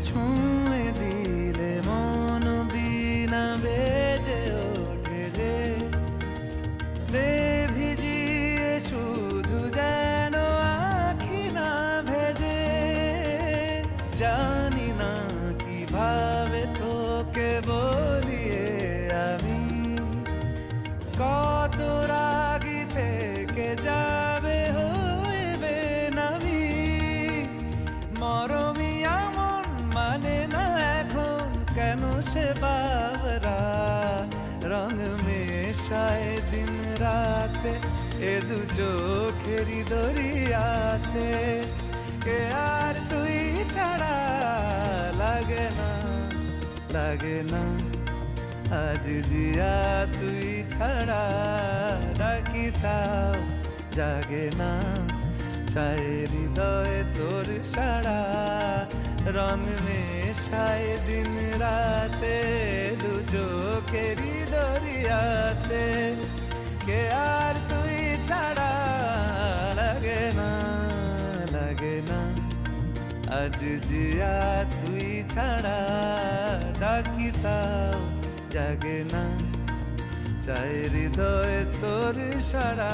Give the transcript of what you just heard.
ছুঁয়ে দিলে মন বিনা বেজে ওঠে যে দে ভিজিয়ে শুধু যেন আখি না ভেজে। জানি না কিভাবে তোকে বলিয়ে আমি কত রাগি থেকে যাবে হইবে নামি। মরমি এমন মানে না এখন কেন সে বাবরা রং মেশায় দিন রাতে এ দু চোখেরি দরিয়াতে। কে আর তুই ছাড়া লাগে না লাগে না আজ জিয়া তুই ছাড়া ডাকি তাও জাগে না। চায় হৃদয় তোর সারা রং মেশায় দিন রাতে দু চোখেরি দরিয়াতে। কে আর তুই ছাড়া লাগে না লাগে না আজ জিয়া তুই ছাড়া ডাকি তাও জাগে না। চায় হৃদয় তোর সারা